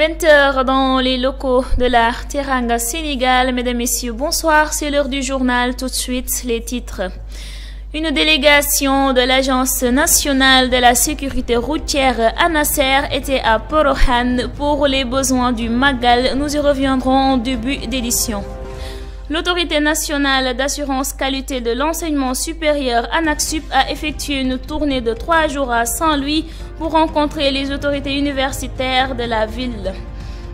20 h dans les locaux de la Teranga Sénégal. Mesdames, Messieurs, bonsoir. C'est l'heure du journal. Tout de suite, les titres. Une délégation de l'Agence nationale de la sécurité routière ANASER était à Porokhane pour les besoins du Magal. Nous y reviendrons en début d'édition. L'Autorité nationale d'assurance qualité de l'enseignement supérieur ANAQ-Sup a effectué une tournée de 3 jours à Saint-Louis pour rencontrer les autorités universitaires de la ville.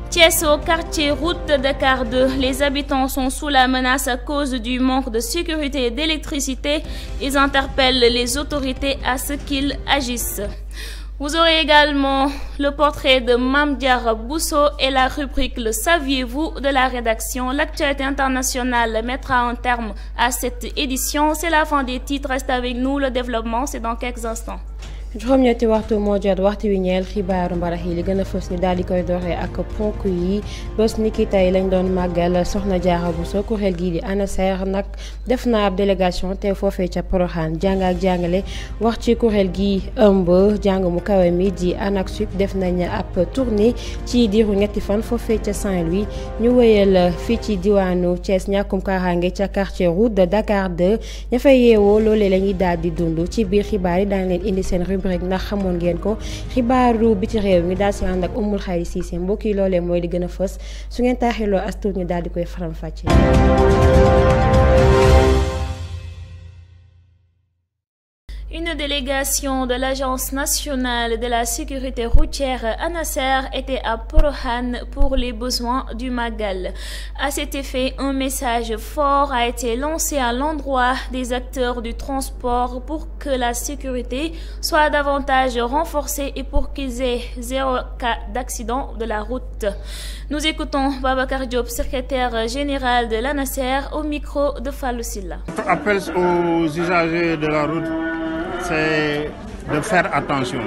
Thiès, au quartier route de Dakar 2, les habitants sont sous la menace à cause du manque de sécurité et d'électricité. Ils interpellent les autorités à ce qu'ils agissent. Vous aurez également le portrait de Mame Diarra Bousso et la rubrique Le saviez-vous de la rédaction. L'actualité internationale mettra un terme à cette édition. C'est la fin des titres. Reste avec nous. Le développement, c'est dans quelques instants. juróom-ñetti waxtu moo jot waxtu wi ñeel xibaaru mbarax yi li gën a fës ni daal di koy doxee ak ponk yi bés ni ki tey lañ doon màggal Soxna Diarra Bousso kuréel gii di ANASER nag def na ab délégation te foofee ca Porokhane jàng ak jàngale wax ci kuréel gi ëmb jàng mu kawe mi di ANAQ-Sup def nañ ab tournée ci diiru ñetti fan foofee ca Saint-Louis ñu wéyal fii ci diwaanu Thiès ñàkkum kaaraange ca quartier route de Dakar 2 ña fay yeewoo loolee la ñuy daal di dund ci biir xibaar yi daañu leen indi seen rek ndax xamoon ngeen ko xibaaru biti réew mi daal si ànd ak Oumoul Khayri Cissé mbokk yi loolee mooy li gën a fës su ngeen taaxiloo as tuut ñu daal di koy faram-fàccee. Une délégation de l'Agence nationale de la sécurité routière ANASER était à Porokhane pour les besoins du Magal. À cet effet, un message fort a été lancé à l'endroit des acteurs du transport pour que la sécurité soit davantage renforcée et pour qu'ils aient 0 cas d'accident de la route. Nous écoutons Babacar Diop, secrétaire général de l'ANASER, au micro de Fallou Silla. Appel aux usagers de la route, c'est de faire attention,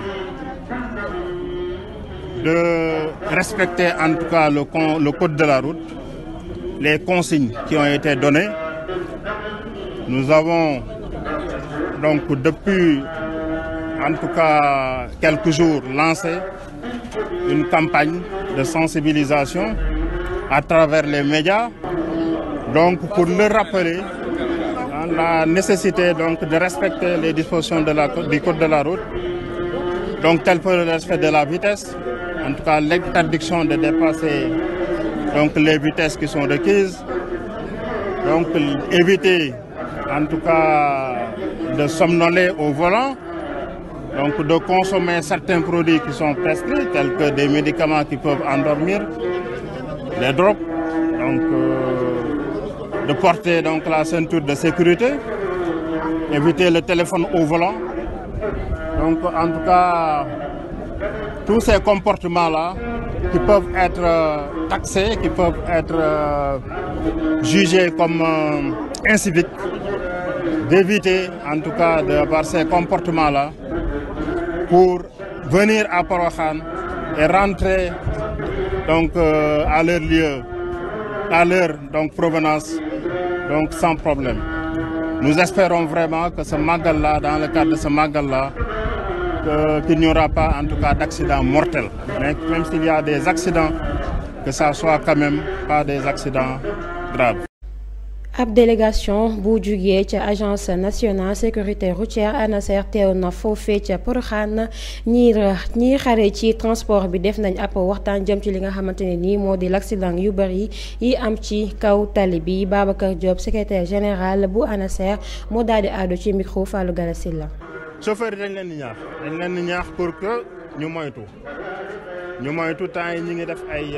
de respecter en tout cas le code de la route, les consignes qui ont été données. Nous avons donc depuis en tout cas quelques jours lancé une campagne de sensibilisation à travers les médias, donc pour leur rappeler la nécessité donc de respecter les dispositions du code de la route, donc tel que le respect de la vitesse, en tout cas l'interdiction de dépasser donc les vitesses qui sont requises, donc éviter en tout cas de somnoler au volant, donc de consommer certains produits qui sont prescrits tels que des médicaments qui peuvent endormir, les drogues, donc de porter donc la ceinture de sécurité, éviter le téléphone au volant. Donc en tout cas, tous ces comportements-là qui peuvent être taxés, qui peuvent être jugés comme inciviques, d'éviter en tout cas d'avoir ces comportements-là pour venir à Porokhane et rentrer donc à leur lieu, à leur donc provenance, donc sans problème. Nous espérons vraiment que ce Magal-là, dans le cadre de ce Magal-là, qu'il n'y aura pas en tout cas d'accidents mortels. Mais même s'il y a des accidents, que ça soit quand même pas des accidents graves. ab délégation bu jugee ca agence nationale sécurité routière ANASER teew na foofee ca Porokhane ñi xare ci transport bi def nañ ab waxtaan jëm ci li nga xamante ne nii moo di l'accident yu bari yi am ci kaw tali bi. Babacar Diop, secrétaire général bu ANASER, moo daal di àddu ci micro Fallou Galassila. chauffeur yi dañ leen di ñaax pour que ñu moytu temps yi ñi ngi def ay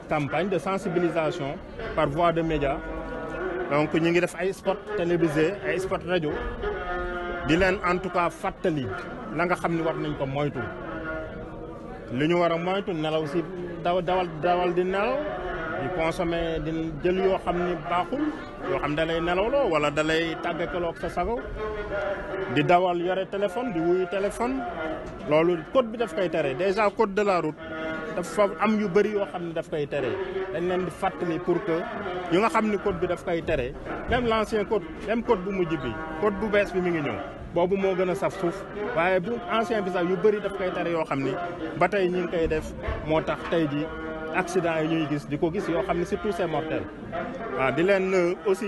campagne de sensibilisation par voie de médias. Donc ñu ngi def ay spot télévisé ay spot rajo di leen en tout cas fàttali la nga xam ni war nañ ko moytu li ñu war a moytu nelaw si dawal di nelaw di consommer di jël yoo xam ni baaxul yoo xam da lay nelawloo wala da lay tàggataloog sa sago di dawal yore téléphone di wuyu téléphone loolu code bi daf koy tere déjà code de la route dafa am yu bëri yoo xam ne daf koy tere dañ leen di fàttali pour que yu nga xam ni code bi daf koy tere même l'ancien code même code bu mujj bi code bu bees bi mi ngi ñëw boobu moo gën a saf suuf waaye bu ancien bi sax yu bëri daf koy tere yoo xam ni ba tey ñi ngi koy def moo tax tey ji accident yi ñuy gis di ko gis yoo xam ne surtout c'est mortel waaw di leen aussi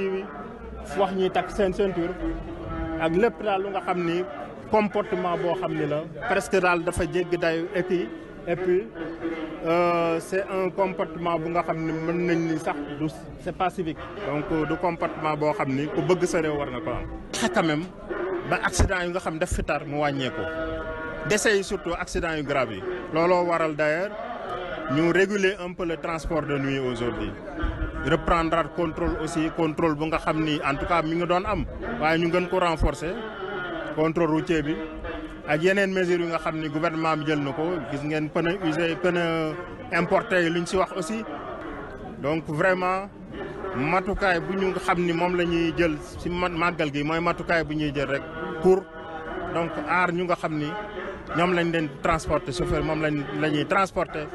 wax ñuy takk seen ceinture ak lépp daal lu nga xam ni comportement boo xam ni la presque daal dafa jéggi dayu et puis c'est un comportement bu nga xam ni mën nañ ni sax du c'est pas civique donc du comportement boo xam ni ku bëgg sa réew war na ko am quand même ba accident yi nga xam daf fi tar mu wàññeeku décès yi surtout accident yu grave yi looloo waral d'ailleurs ñu réguler un peu le transport de nuit aujourd'hui reprendre contrôle bu nga xam ni en tout cas mi ngi doon am waaye ñu gën ko renforcer contrôle routier bi ak yeneen mesures yu nga xam ni gouvernement bi jël na ko gis ngeen pneu usé pneu importé yi lu ñu ci wax aussi donc vraiment matukaay bu ñu xam ni moom la ñuy jël ci màggal gi mooy matukaay bu ñuy jël rek pour donc aar ñu nga xam ni ñoom lañ leen transporter chauffeur moom la ñuy transporter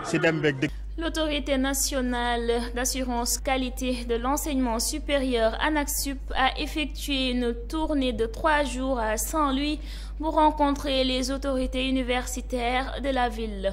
ci dem beeg dikk. L'autorité nationale d'assurance qualité de l'enseignement supérieur ANAQ-Sup a effectué une tournée de 3 jours à Saint-Louis pour rencontrer les autorités universitaires de la ville.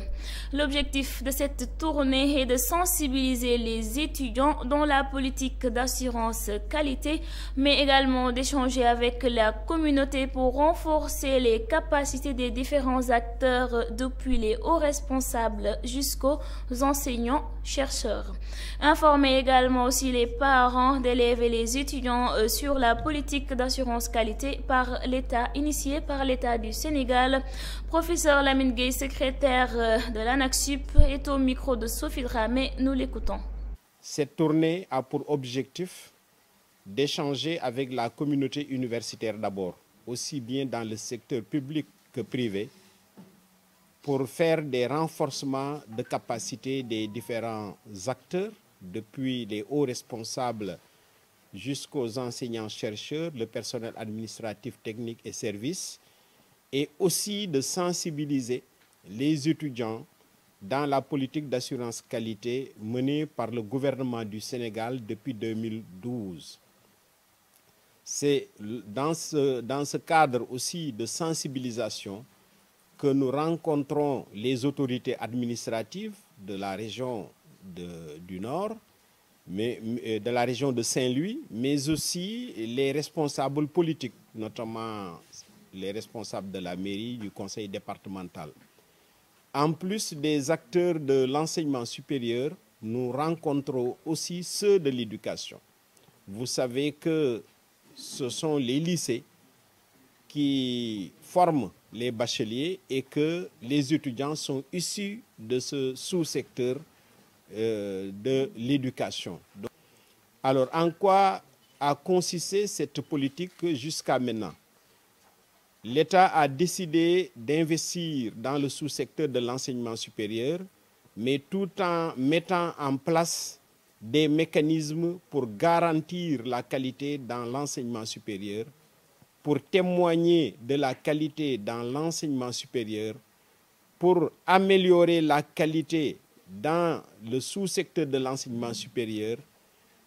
L'objectif de cette tournée est de sensibiliser les étudiants dans la politique d'assurance qualité, mais également d'échanger avec la communauté pour renforcer les capacités des différents acteurs depuis les hauts responsables jusqu'aux enseignants-chercheurs. Informer également aussi les parents d'élèves et les étudiants sur la politique d'assurance qualité par l'État, initiée par l'État du Sénégal. Professeur Lamine Gueye, secrétaire de l'ANAQ-Sup, est au micro de Sophie Dramé. Nous l'écoutons. Cette tournée a pour objectif d'échanger avec la communauté universitaire d'abord, aussi bien dans le secteur public que privé, pour faire des renforcements de capacité des différents acteurs, depuis les hauts responsables jusqu'aux enseignants-chercheurs, le personnel administratif, technique et services, et aussi de sensibiliser les étudiants dans la politique d'assurance qualité menée par le gouvernement du Sénégal depuis 2012. C'est dans ce cadre aussi de sensibilisation que nous rencontrons les autorités administratives de la région du Nord, mais de la région de Saint-Louis, mais aussi les responsables politiques, notamment les responsables de la mairie, du conseil départemental. En plus des acteurs de l'enseignement supérieur, nous rencontrons aussi ceux de l'éducation. Vous savez que ce sont les lycées qui forment les bacheliers et que les étudiants sont issus de ce sous-secteur de l'éducation. Alors, en quoi a consisté cette politique jusqu'à maintenant? L'État a décidé d'investir dans le sous-secteur de l'enseignement supérieur, mais tout en mettant en place des mécanismes pour garantir la qualité dans l'enseignement supérieur, pour témoigner de la qualité dans l'enseignement supérieur, pour améliorer la qualité dans le sous-secteur de l'enseignement supérieur,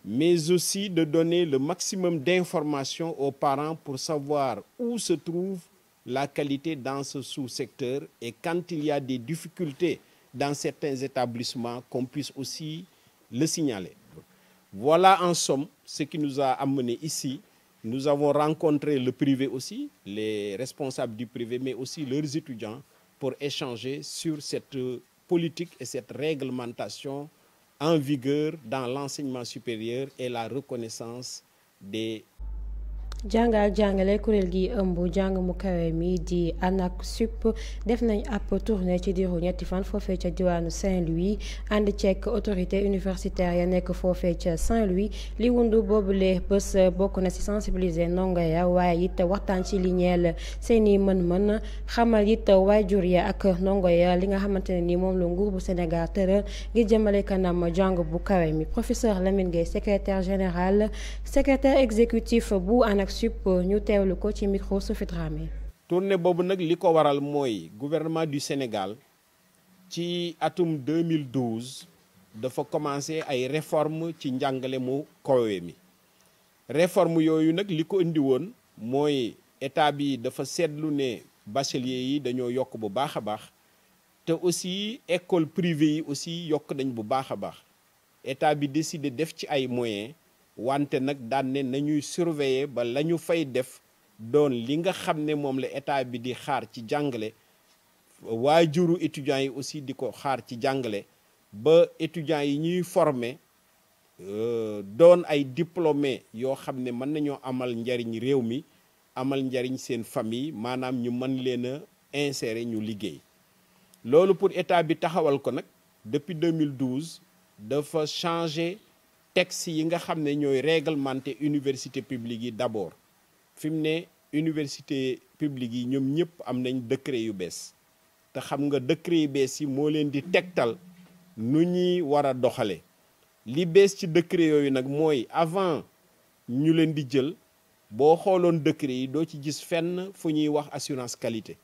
mais aussi de donner le maximum d'informations aux parents pour savoir où se trouve la qualité dans ce sous-secteur et quand il y a des difficultés dans certains établissements, qu'on puisse aussi le signaler. Voilà en somme ce qui nous a amenés ici. Nous avons rencontré le privé aussi, les responsables du privé, mais aussi leurs étudiants pour échanger sur cette politique et cette réglementation en vigueur dans l'enseignement supérieur et la reconnaissance des jàng ak jàngale kuréel gi ëmb jàng mu kawe mi di ANAQ-Sup def nañ ab tournée ci diiru ñetti fan foofee ca diwaanu Saint-Louis ànd ceek autorité universitaire ya nekk foofee ca Saint-Louis li wundu boobule bés bokk na ci sensibiliser ndongo ya waaye it waxtaan ci li ñeel seeni mën-mën xamal it waajur ya ak ndongo ya li nga xamante ne ni moom la nguur bu Sénégal tëral ngir jëmale kanam jàng bu kawe mi. Professeur Lamine Gueye, secrétaire général secrétaire exécutif bu ANAQ-Sup ñu teewlu ko ci micro Sophie Dramé. tournée boobu nag li ko waral mooy gouvernement du Sénégal ci atum 2012 dafa commencé ay réformes ci njàngale mu kawe mi réforme yooyu nag li ko indi woon mooy état bi dafa seetlu ne bacheliers yi dañoo yokk bu baax a baax te aussi école privée yi aussi yokk nañ bu baax a baax état bi décidé def ci ay moyens wante nag daan ne nañuy surveiller ba la ñu fay def doon li nga xam ne moom la état bi di xaar ci jàngale waajuru étudiants yi aussi di ko xaar ci jàngale ba étudiants yi ñuy former doon ay diplômés yoo xam ne mën nañoo amal njariñ réew mi amal njariñ seen famille maanaam ñu mën leen a insérer ñu liggéey loolu pour état bi taxawal ko nag depuis 2012 dafa changer texte yi nga xam ne ñooy réglementer université publique yi d'abord fi mu ne université publique yi ñoom ñëpp am nañ décret yu bees te xam nga décret yu bees yi moo leen di tegtal nu ñuy war a doxale li bees ci décret yooyu nag mooy avant ñu leen di jël boo xooloon décret yi doo ci gis fenn fu ñuy wax assurance qualité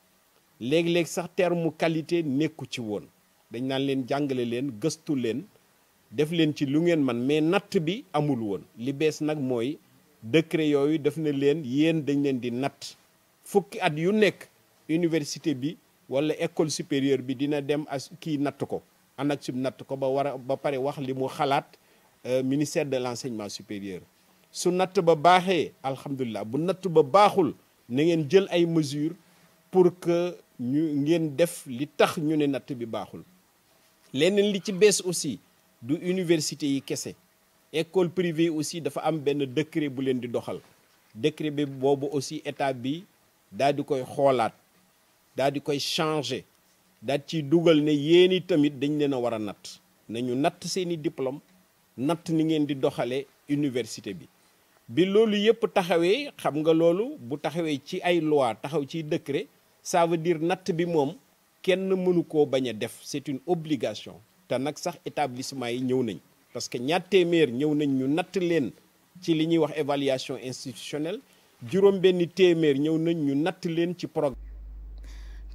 léeg-léeg sax terme qualité nekku ci woon dañ naan leen jàngale leen gëstu leen def leen ci lu ngeen man mais natt bi amul woon li bees nag mooy décret yooyu def na leen yéen dañ leen di natt fukki at yu nekk université bi wala école supérieure bi dina dem as kii natt ko ANAQ-Sup natt ko ba pare wax li mu xalaat ministère de l'enseignement supérieur su natt ba baaxee alhamdulilah bu natt ba baaxul na ngeen jël ay mesures pour que ngeen def li tax ñu ne natt bi baaxul leneen li ci bees aussi du université yi kese école privée aussi dafa am benn décret bu leen di doxal décret bi boobu aussi état bi daal di koy xoolaat daal di koy changer daal ciy dugal ne yéeni tamit dañ leen a war a natt nañu natt seeni diplôme natt ni ngeen di doxale université bi loolu yëpp taxawee xam nga loolu bu taxawee ci ay loi taxaw ciy décret ça veut dire natt bi moom kenn mënu koo bañ a def c'est une obligation te nag sax établissement yi ñëw nañ parce que ñaar téeméer ñëw nañ ñu natt leen ci li ñuy wax évaluation institutionnelle juróom benn téeméer ñëw nañ ñu natt leen ci programme.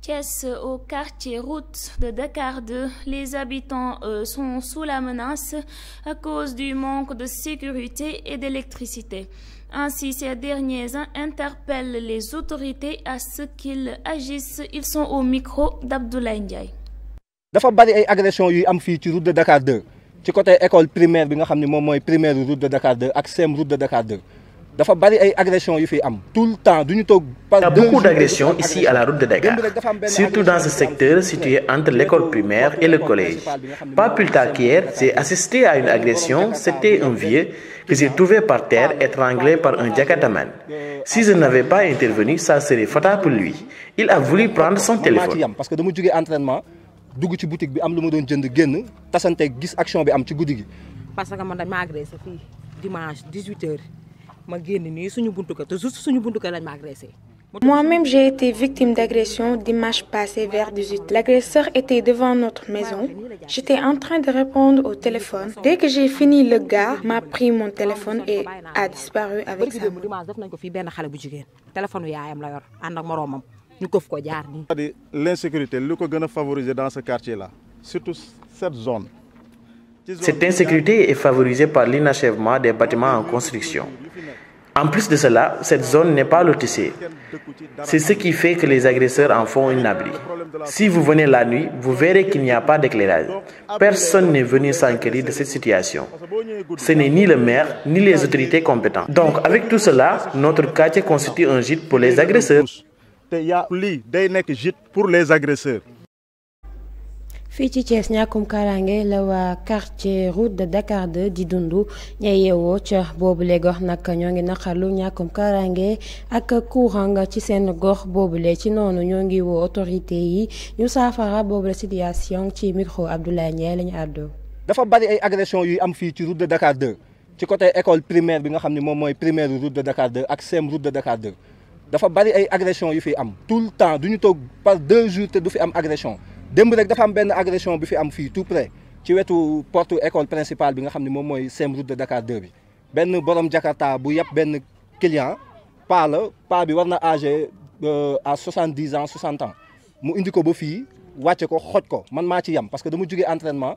Thiès, au quartier route de Dakar 2, les habitants sont sous la menace à cause du manque de sécurité et d'électricité. Ainsi, ces derniers interpellent les autorités à ce qu'ils agissent. Ils sont au micro d'Abdoulaye Ndiaye. dafa bari ay agression yuy am fii ci route de Dakar 2 ci côté école primaire bi nga xam ne moom mooy primaire route de Dakar 2 ak CEM route de Dakar 2 dafa bari ay agression yu fi am tout le temps duñu toog. Il y a beaucoup d'agressions ici à la route de Dakar, surtout dans ce secteur situé entre l'école primaire et le collège. Pas plus tard qu'hier, j'ai assisté à une agression. C'était un vieux que j'ai trouvé par terre étranglé par un Jakartaman. Si je n'avais pas intervenu, ça serait fatal pour lui. Il a voulu prendre son téléphone. Parce que dama jógee entraînement dugg ci boutique bi am lu ma doon jënd génn tasante gis action bi am ci guddi gi. parce que man dañ ma agressé fii dimanche 18h ma génn nii suñu buntu kër te juste suñu buntu kër lañ ma agressé. Moi-même, j'ai été victime d'agression dimanche passé vers 18h. L'agresseur était devant notre maison. J'étais en train de répondre au téléphone. Dès que j'ai fini, le gars m'a pris mon téléphone et a disparu avec sa main. L'insécurité, ce qui est favorisé dans ce quartier-là, surtout cette zone. Cette insécurité est favorisée par l'inachèvement des bâtiments en construction. En plus de cela, cette zone n'est pas lotissée. C'est ce qui fait que les agresseurs en font une abri. Si vous venez la nuit, vous verrez qu'il n'y a pas d'éclairage. Personne n'est venu s'enquérir de cette situation. Ce n'est ni le maire, ni les autorités compétentes. Donc, avec tout cela, notre quartier constitue un gîte pour les agresseurs. Il y a un gîte pour les agresseurs. fii ci Thiès ñàkkum kaaraange la waa quartier route de Dakar 2 di dundu ñay yeewoo ca boobule gox nag ñoo ngi naqarlu ñàkkum kaaraange ak courant ci seen gox boobule ci noonu ñoo ngi woo autorité yi ñu saafara boobule situation ci micro Abdoulaye Ndiaye lañu àddoo. dafa bari ay agression yuy am fii ci route de Dakar 2 ci côté école primaire bi nga xam ne moom mooy primaire route de Dakar 2 ak CEM route de Dakar 2 dafa bari ay agression yu fi am tout le temps duñu toog par 2 jours te du fi am agression. démb rek dafa am benn agression bi fi am fii tout près ci wetu porte école principale bi nga xam ne moom mooy CEM route de Dakar 2 bi benn borom Jakarta bu yàpp benn client paa bi war na âgé à 70 ans 60 ans mu indi ko ba fii wàcce ko xoj ko man maa ci yam parce que dama jógee entraînement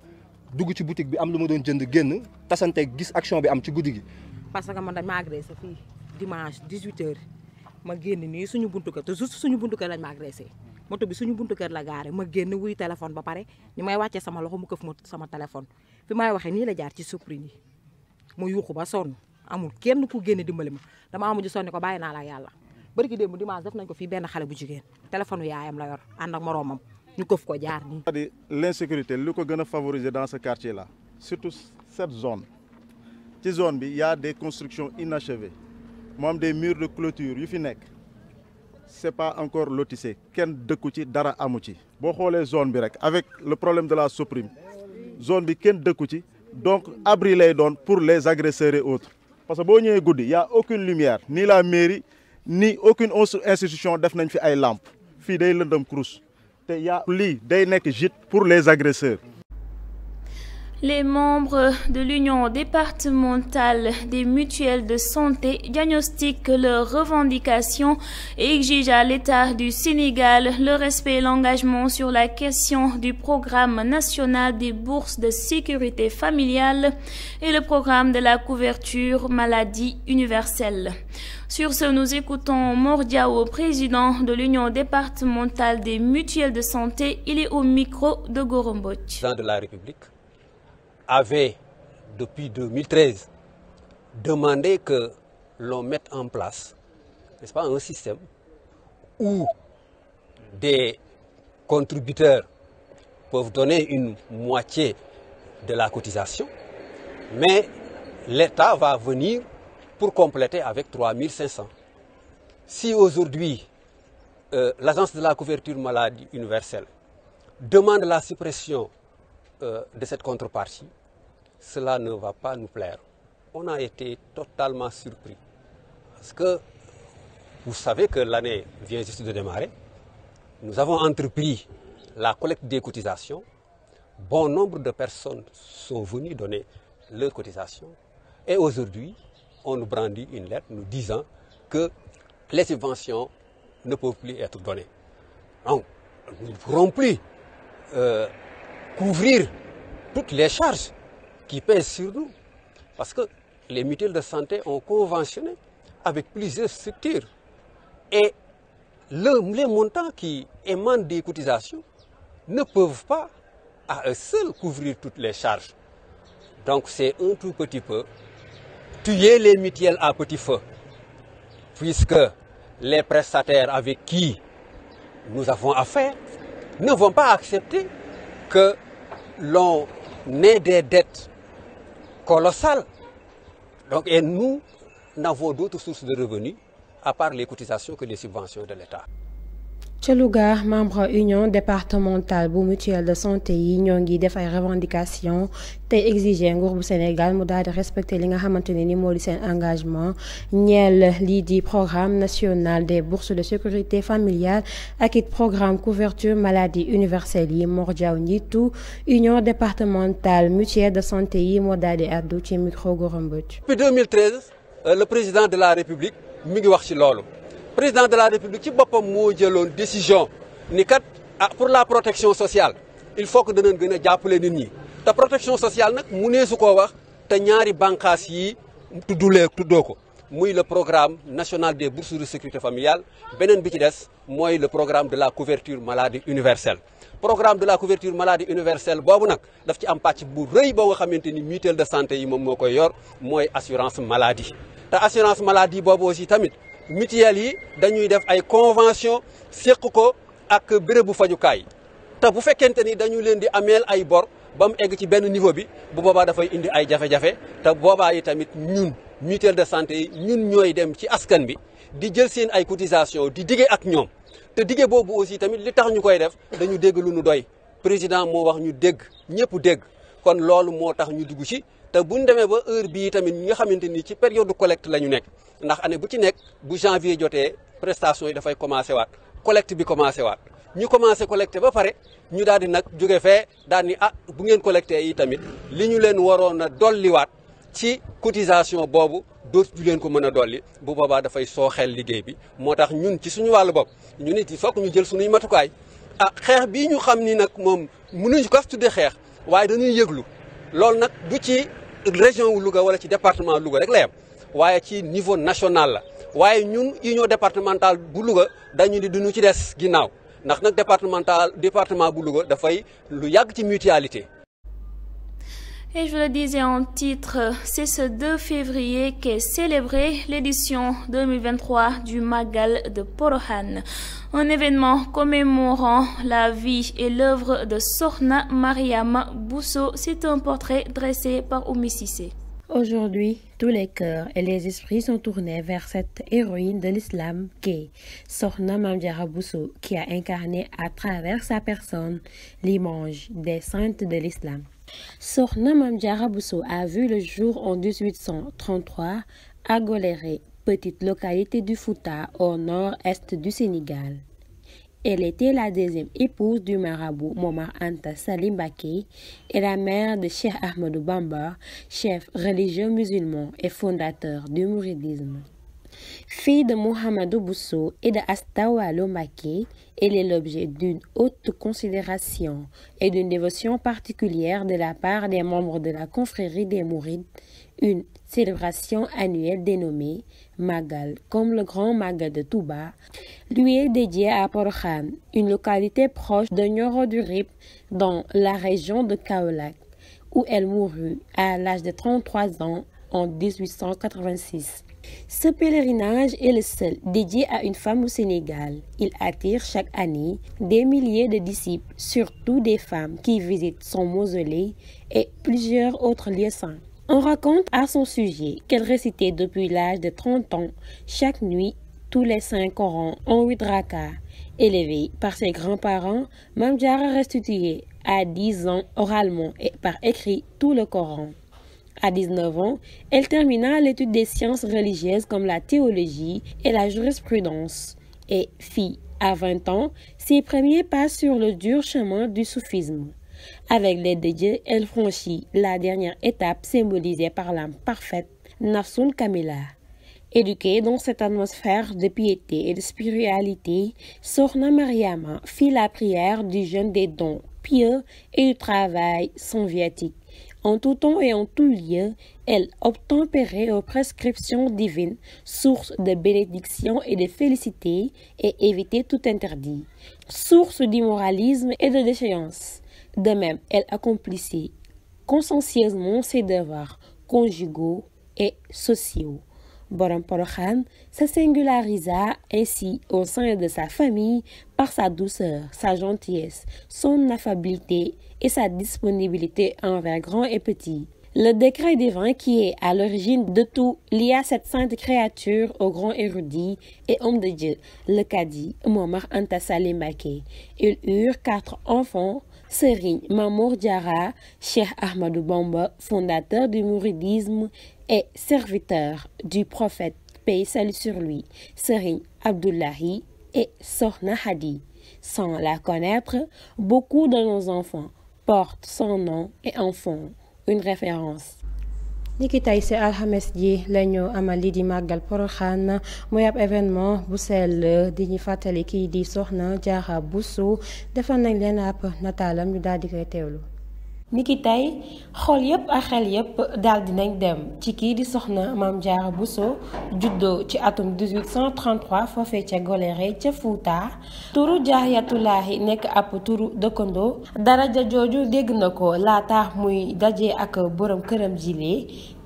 dugg ci boutique bi am lu ma doon jënd génn tasante gis action bi am ci guddi gi. parce que man dañ ma agressé fii dimanche 18h ma génn nii suñu buntu kër te juste suñu buntu kër lañ ma agressé moto bi suñu buntu kër la gaare ma génn wuy téléphone ba pare ñu may wàccee sama loxo mu këf ma sama téléphone fi may waxee nii la jaar ci surprise yi mu yuuxu ba sonn amul kenn ku génn dimbali ma dama amuñu sonni ko bàyyi naa la yàlla barki démb dimanche def nañ ko fii benn xale bu jigéen téléphone yaayam la yor ànd ak moroomam ñu këf ko jaar nii. c'est-à-dire l'insécurité lu ko gën a favoriser dans ce quartier là surtout cette zone ci zone bi y a des constructions inachevées mu am des murs de clôture yu fi nekk c'est pas encore lotissé kenn dëkku ci dara amu ci boo xoolee zone bi rek avec le problème de la Soprime zone bi kenn dëkku ci donc abri lay doon pour les agresseurs et autres parce que boo ñëwee guddi y a aucune lumière ni la mairie ni aucune autre institution def nañ fi ay lampes fii day lëndëm crous te y a lii day nekk gîte pour les agresseurs. Les membres de l'Union départementale des mutuelles de santé diagnostiquent leurs revendications et exigent à l'État du Sénégal le respect et l'engagement sur la question du programme national des bourses de sécurité familiale et le programme de la couverture maladie universelle. Sur ce, nous écoutons Mor Diao, président de l'Union départementale des mutuelles de santé. Il est au micro de Gorombot. Président de la République avait, depuis 2013, demandé que l'on mette en place, n'est-ce pas, un système où des contributeurs peuvent donner une moitié de la cotisation, mais l'État va venir pour compléter avec 3 500. Si aujourd'hui, l'Agence de la couverture maladie universelle demande la suppression de cette contrepartie, cela ne va pas nous plaire. On a été totalement surpris. Parce que vous savez que l'année vient juste de démarrer. Nous avons entrepris la collecte des cotisations. Bon nombre de personnes sont venues donner leurs cotisations. Et aujourd'hui, on nous brandit une lettre nous disant que les subventions ne peuvent plus être données. Donc, nous ne pourrons plus couvrir toutes les charges qui pèsent sur nous. Parce que les mutuelles de santé ont conventionné avec plusieurs structures. Et les montants qui émanent des cotisations ne peuvent pas à eux seuls couvrir toutes les charges. Donc c'est un tout petit peu tuer les mutuelles à petit feu. Puisque les prestataires avec qui nous avons affaire ne vont pas accepter que l'on ait des dettes colossales. Donc, et nous n'avons d'autres sources de revenus à part les cotisations que les subventions de l'État. ca Louga membre union départementale bu mutuelle de santé yi ñoo ngi def ay revendications te exiger nguur bu Sénégal mu daal di respecter li nga xamante ne ni moo di seen engagement ñeel lii di programme national des bourses de sécurité familiale ak it programme couverture maladie universelle yi. Mor Diaw njiitu union départementale mutuelle de santé yi moo daal di addu ci micro Goromboch. Depuis 2013 le président de la République mi ngi wax ci loolu. Président de la République ci boppam moo jëloon décision ni kat pour la protection sociale il faut que danañ gën a jàppale nit ñi te protection sociale nag mu nee su koo wax te ñaari bànqaas yi tuddoo ko muy le programme national des bourses de sécurité familiale beneen bi ci des mooy le programme de la couverture maladie universelle. Programme de la couverture maladie universelle boobu nag daf ci am pàcc bu rëy boo nga xamante ni mutuelle de santé yi moom moo koy yor mooy assurance maladie te assurance maladie boobu aussi tamit. Mutuelles yi dañuy def ay convention séq ko ak bérébu fajukaay te bu fekkente ni dañu leen di ameel ay bor ba mu egg ci benn niveau bi bu boobaa dafay indi ay jafe-jafe te boobaa yi tamit ñun mutuelle de santé yi ñun ñooy dem ci askan bi di jël seen ay cotisation di dige ak ñoom te dige boobu aussi tamit li tax ñu koy def dañu dégg lu nu doy président moo wax ñu dégg ñëpp dégg kon loolu moo tax ñu dugg ci te bu ñu demee ba heure bii tamit ñi nga xamante ni ci période de collecte la ñu nekk ndax année bu ci nekk bu janvier jotee prestation yi dafay commencé waat collecte bi commencé waat ñu commencé collecté ba pare ñu daal di nag jóge fee daal ni bu ngeen collecté yi tamit li ñu leen waroon a dolliwaat ci cotisation boobu dootu leen ko mën a dolli bu boobaa dafay sooxeel liggéey bi moo tax ñun ci suñu wàllu bopp ñu nit il faut que ñu jël suñuy matukaay xeex bii ñu xam ni nag moom mënuñu ko tuddee xeex waaye dañuy yëglu loolu nag du ci région wu Louga wala ci département Louga rek la yam waaye ci niveau national la waaye ñun union départementale bu Louga dañu ni duñu ci des ginnaaw ndax nag département bu Louga dafay lu yàgg ci mutualité. Et je le disais en titre, c'est ce 2 février qu'est célébrée l'édition 2023 du Magal de Porokhane. Un événement commémorant la vie et l'œuvre de Sokhna Mariama Bousso. C'est un portrait dressé par Oumi Cissé. Aujourd'hui, tous les cœurs et les esprits sont tournés vers cette héroïne de l'islam qu'est Sokhna Mame Diarra Bousso, qui a incarné à travers sa personne l'image des saintes de l'islam. Sokhna Mame Diarra Bousso a vu le jour en 1833 à Goléré, petite localité du Fouta au nord-est du Sénégal. Elle était la deuxième épouse du marabout Momar Anta Sali Mbacké et la mère de Cheikh Ahmadou Bamba, chef religieux musulman et fondateur du mouridisme. Fille de Mohamedou Bousso et de Asta Walo Mbacké, elle est l'objet d'une haute considération et d'une dévotion particulière de la part des membres de la confrérie des Mourides, une célébration annuelle dénommée Magal, comme le grand Magal de Touba, lui est dédiée à Porokhane, une localité proche de Nioro du Rip dans la région de Kaolack, où elle mourut à l'âge de 33 ans en 1886. Ce pèlerinage est le seul dédié à une femme au Sénégal. Il attire chaque année des milliers de disciples, surtout des femmes qui visitent son mausolée et plusieurs autres lieux saints. On raconte à son sujet qu'elle récitait depuis l'âge de 30 ans chaque nuit tous les 5 Corans en 8 rakas. Élevée par ses grands-parents, Mame Diarra restituait à 10 ans oralement et par écrit tout le Coran. À 19 ans, elle termina l'étude des sciences religieuses comme la théologie et la jurisprudence et fit, à 20 ans, ses premiers pas sur le dur chemin du soufisme. Avec l'aide de Dieu, elle franchit la dernière étape symbolisée par l'âme parfaite, Nafsun Kamila. Éduquée dans cette atmosphère de piété et de spiritualité, Sokhna Mariama fit la prière du jeûne des dons pieux et du travail sans viatique. En tout temps et en tout lieu, elle obtempérait aux prescriptions divines, source de bénédiction et de félicité, et évitait tout interdit, source d'immoralisme et de déchéance. De même, elle accomplissait consciencieusement ses devoirs conjugaux et sociaux. Borom Porokhane se singularisa ainsi au sein de sa famille par sa douceur, sa gentillesse, son affabilité et sa disponibilité envers grands et petits. Le décret divin qui est à l'origine de tout lia cette sainte créature au grand érudit et homme de Dieu, le cadi Momar Anta Sali Mbacké. Ils eurent 4 enfants, Serigne Mamour Diarra, Cheikh Ahmadou Bamba, fondateur du mouridisme et serviteur du prophète, paix et salut sur lui, Serigne Abdoulahi et Sokhna Hadi. Sans la connaître, beaucoup de nos enfants portent son nom et en font une référence. niki tey ci alxames ji lañu amal li di màggal Porokhane muy ab événement bu sell di ñu fàttali kii di Sokhna Diarra Bousso defal nañ leen ab nataalam ñu daal di koy teewlu. niki tey xol yépp ak xel yépp daal dinañ dem ci kii di Sokhna Mame Diarra Bousso juddoo ci atum 1833 foofee ca Goléré ca Fouta. turu Jaariyatullaahi nekk ab turu dëkkandoo daraja jooju dégg na ko laata muy daje ak borom këram jile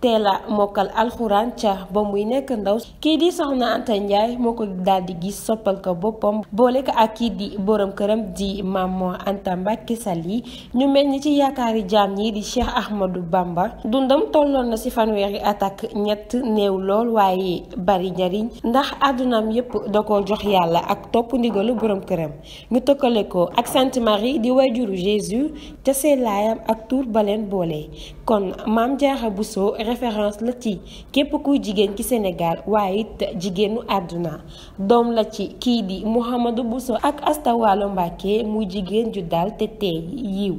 teela mokkal alxuraan ca ba muy nekk ndaw. kii di Soxna Anta Ndiaye moo ko daal di gis soppal ko boppam boole ko ak kii di borom këram di Mame Anta Mbacké Sali ñu mel ni ci yaakaari jaam ñi di Cheikh Ahmadou Bamba. dundam tolloon na ci fanweeri at ak ñett néew lool waaye bari njariñ ndax àddunaam yépp da ko jox yàlla ak topp ndigalu borom këram. ñu tëkkale ko ak Sainte Marie di wayjuru Jésus te seelaayam ak tur baleen boole. kon Mame Diarra Bousso référence la ci képp kuy jigéen ci Sénégal waaye it jigéenu àdduna. doom la ci kii di Mouhamadou Bousso ak Asta Walo Mbacké muy jigéen ju dal te teey yiw.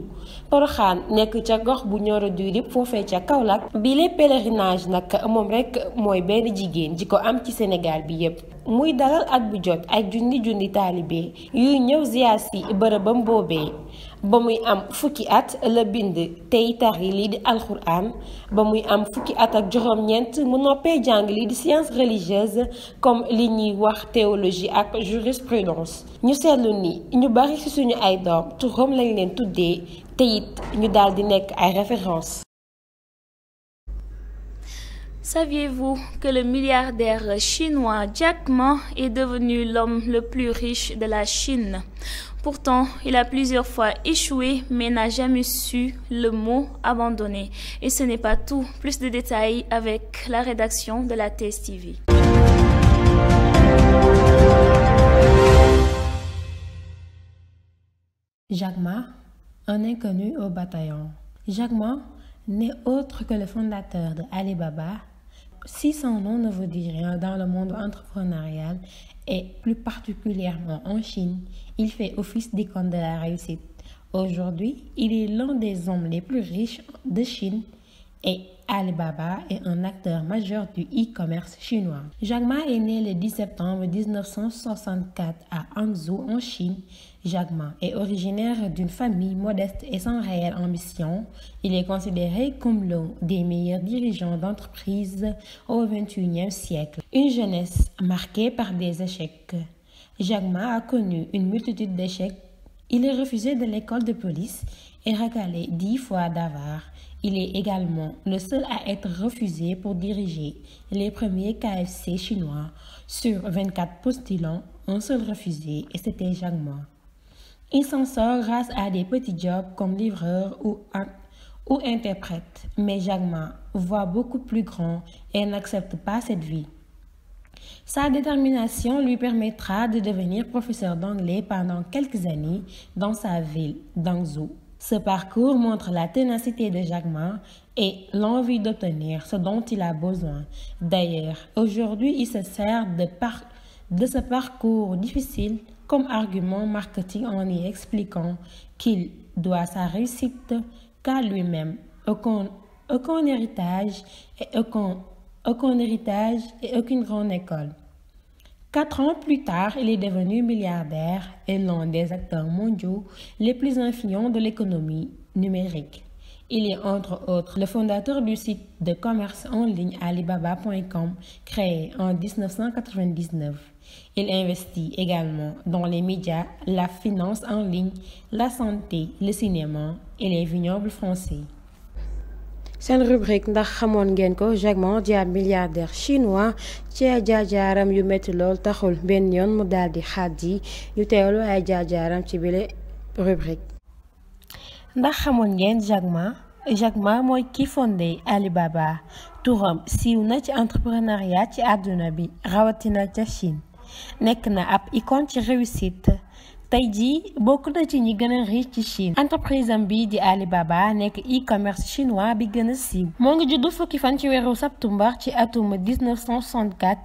Porokhane nekk ca gox bu Nioro du Rip foofee ca Kaolack bi les pèlerinage nag moom rek mooy benn jigéen ji ko am ci Sénégal bi yépp. muy dalal at bu jot ay junni taalibe yuy ñëw ziyaar si bërëbam boobee. ba muy am fukki at la bind tey tari lii di alxuraan ba muy am fukki at ak juróom-ñeent mu noppee jàng lii di science religieuse comme li ñuy wax théologie ak jurisprudence ñu seetlu ni ñu bari ci suñu ay doom turam lañ leen tuddee te it ñu daal di nekk ay références. Saviez-vous que le milliardaire chinois Jack Ma est devenu l'homme le plus riche de la Chine? Pourtant, il a plusieurs fois échoué, mais n'a jamais su le mot abandonner. Et ce n'est pas tout. Plus de détails avec la rédaction de la TSTV. Jack Ma, un inconnu au bataillon. Jack Ma n'est autre que le fondateur de Alibaba. Si son nom ne vous dit rien dans le monde entrepreneurial et plus particulièrement en Chine, il fait office d'icône de la réussite. Aujourd'hui, il est l'un des hommes les plus riches de Chine et Alibaba est un acteur majeur du e-commerce chinois. Jack Ma est né le 10 septembre 1964 à Hangzhou en Chine. Jack Ma est originaire d'une famille modeste et sans réelle ambition. Il est considéré comme l'un des meilleurs dirigeants d'entreprise au XXIe siècle. Une jeunesse marquée par des échecs. Jack Ma a connu une multitude d'échecs. Il est refusé de l'école de police et recalé 10 fois d'avare. Il est également le seul à être refusé pour diriger les premiers KFC chinois. Sur 24 postulants, un seul refusé et c'était Jack Ma. Il s'en sort grâce à des petits jobs comme livreur ou interprète. Mais Jack Ma voit beaucoup plus grand et n'accepte pas cette vie. Sa détermination lui permettra de devenir professeur d'anglais pendant quelques années dans sa ville d'Hangzhou. Ce parcours montre la ténacité de Jack Ma et l'envie d'obtenir ce dont il a besoin. D'ailleurs, aujourd'hui, il se sert de ce parcours difficile comme argument marketing en y expliquant qu'il doit sa réussite qu'à lui-même, aucun héritage et aucune grande école. 4 ans plus tard, il est devenu milliardaire et l'un des acteurs mondiaux les plus influents de l'économie numérique. Il est entre autres le fondateur du site de commerce en ligne Alibaba.com créé en 1999. Il investit également dans les médias, la finance en ligne, la santé, le cinéma et les vignobles français. seen rubrique ndax xamoon ngeen ko Jack Ma di ab milliardaire chinois ci ay jaar-jaaram yu metti lool taxul benn yoon mu daal di xaddi ñu teewlu ay jaar-jaaram ci bile rubrique. ndax xamoon ngeen Jack Ma mooy ki fondé Alibaba turam siiw na ci entrepreneuriat ci àdduna bi rawatina ca Chine nekk na ab icône ci réussite. tey jii bokk na ci ñi gën a riche ci Chine. entreprise am bii di Alibaba nekk e-commerce chinois bi gën a siiw. moo ngi juddu fukki fan ci weeru septembre ci atum 1964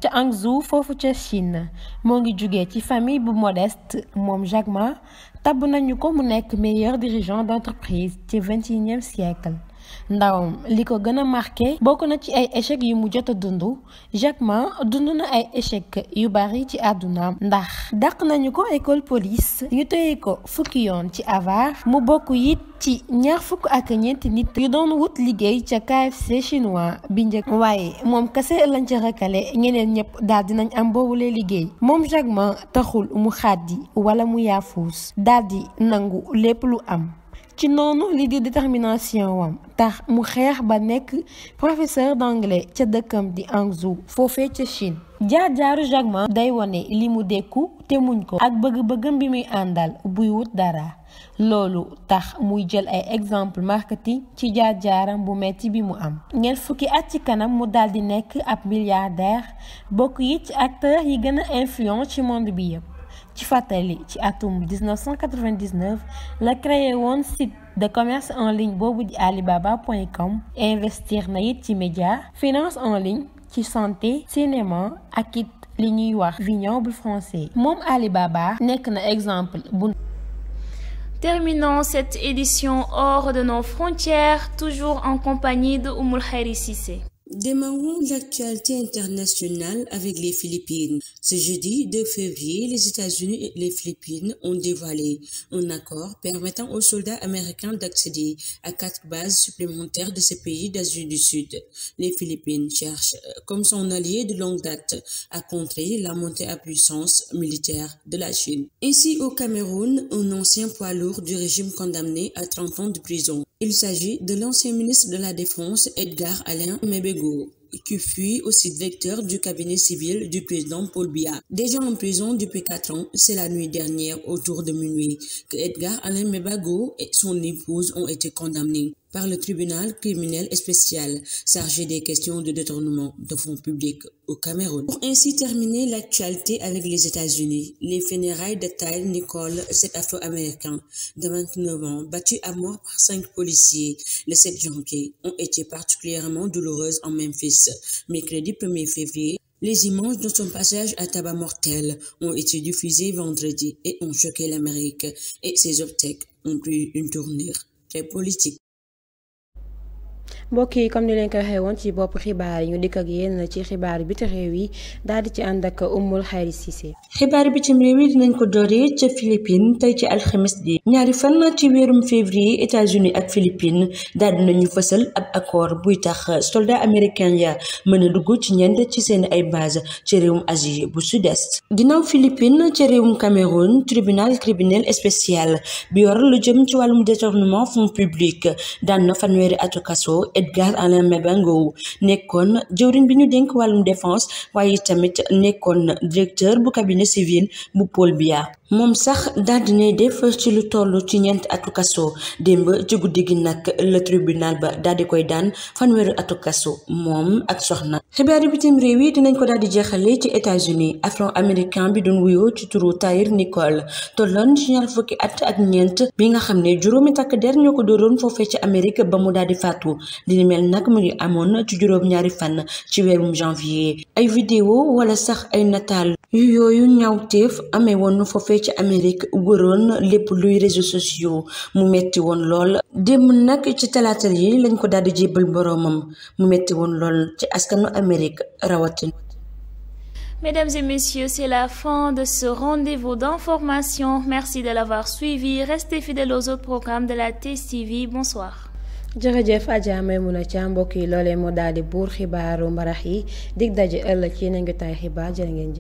ca Hangzhou foofu ca Chine. moo ngi jugee ci famille bu modeste moom Jack Ma tabb nañu ko mu nekk meilleur dirigeant d'entreprise ci 21e siècle. ndawam li ko gën a marqué bokk na ci ay échec yu mu jot a dund. Jack Ma dund na ay échec yu bari ci àddunaam ndax dàq nañu ko école police ñu tëye ko fukki yoon ci avare mu bokk it ci 24 nit yu doon wut liggéey ca KFC chinois bi njëkk waaye moom kese lañ ca rakale ñeneen ñëpp daal dinañ am boobule liggéey. moom Jack Ma taxul mu xàddi wala mu yaafuus daal di nangu lépp lu am. ci noonu li di détermination wam tax mu xeex ba nekk professeur d'anglais ca dëkkam di Hangzhou foofee ca Chine. jaar-jaaru Jack Ma day wone li mu dékku te muñ ko ak bëgg-bëggam bi muy àndal buy wut dara loolu tax muy jël ay exemple marketing ci jaar-jaaram bu metti bi mu am. ñeent fukki at ci kanam mu daal di nekk ab milliardaire bokk yi ci acteur yi gën a influent ci monde bi yëpp. ci fàttali ci atum 1999 la créé woon site de commerce en ligne boobu di Alibaba.com investir na it ci média finance en ligne ci santé cinéma ak it li ñuy wax vignoble français moom Alibaba nekk na exemple bu. Terminons cette édition hors de nos frontières toujours en compagnie de Oumoul Khayri Cissé. Démarrons l'actualité internationale avec les Philippines. Ce jeudi 2 février, les États-Unis et les Philippines ont dévoilé un accord permettant aux soldats américains d'accéder à 4 bases supplémentaires de ces pays d'Asie du Sud. Les Philippines cherchent, comme son allié de longue date, à contrer la montée à puissance militaire de la Chine. Ainsi, au Cameroun, un ancien poids lourd du régime condamné à 30 ans de prison. Il s'agit de l'ancien ministre de la Défense Edgar Alain Mebego, qui fut aussi directeur du cabinet civil du président Paul Biya. Déjà en prison depuis 4 ans, c'est la nuit dernière, autour de minuit, que Edgar Alain Mebego et son épouse ont été condamnés par le tribunal criminel spécial chargé des questions de détournement de fonds publics au Cameroun. Pour ainsi terminer l'actualité avec les États-Unis, les funérailles de Tyre Nichols, cet Afro-Américain de 29 ans, battu à mort par 5 policiers le 7 janvier, ont été particulièrement douloureuses en Memphis. Mercredi 1er février, les images de son passage à tabac mortel ont été diffusées vendredi et ont choqué l'Amérique, et ses obsèques ont pris une tournure très politique. mbokk yi comme ni leen ko waxee woon ci bopp xibaar yi ñu dikk ak yéen ci xibaar biti réew yi daal di ci ànd ak Oumoul Khayri Cissé. xibaar bitim réew yi dinañ ko dooree ca Philippines tey ci alxames bi ñaari fan ci weerum février États-Unis ak Philippines daal dinañu fësal ab accord buy tax soldat américain ya mën a dugg ci ñenn ci seen ay base ci réewum Asie bu sud-est. ginnaaw Philippines ci réewum Cameroun tribunal criminel spécial bi yor lu jëm ci wàllum détournement fonds publics daan na fanweeri atu kaso Edgar Alain Mebego nekkoon jëwriñ bi ñu dénk wàllum défense waaye tamit nekkoon directeur bu cabinet civil bu Paul Biya. moom sax daal dinay def ci lu toll ci ñeent atu kaso démb ci guddi gi nag le tribunal ba daal di koy daan fanweeri atu kaso moom ak soxna. xibaari bitim réew yi dinañ ko daal di jeexale ci États-Unis afro-américain bi doon wuyoo ci turu Tyre Nichols tolloon ci ñaar fukki at ak ñeent bi nga xam ne juróomi takk der ñoo ko dooroon foofee ci Amérique ba mu daal di faatu. li mel nag mu ngi amoon ci juróom-ñaari fan ci weerum janvier ay vidéo wala sax ay nataal yu yooyu ñaawteef amee woon foofee ci Amérique wëroon lépp luy réseaux sociaux mu metti woon lool démb nag ci talaata yi lañ ko daal di jébbal boroomam mu metti woon lool ci askanu Amérique rawatina. Mesdames et messieurs, c'est la fin de ce rendez-vous d'information. Merci de l'avoir suivi. Restez fidèles aux autres programmes de la TSTV. Bonsoir. jërëjëf Adja Maimouna Thiam mbokk yi loolee moo daal di buur xibaaru mbarax yi dig daje ëllëg ci yeneen jotaay xibaar jërë ngeen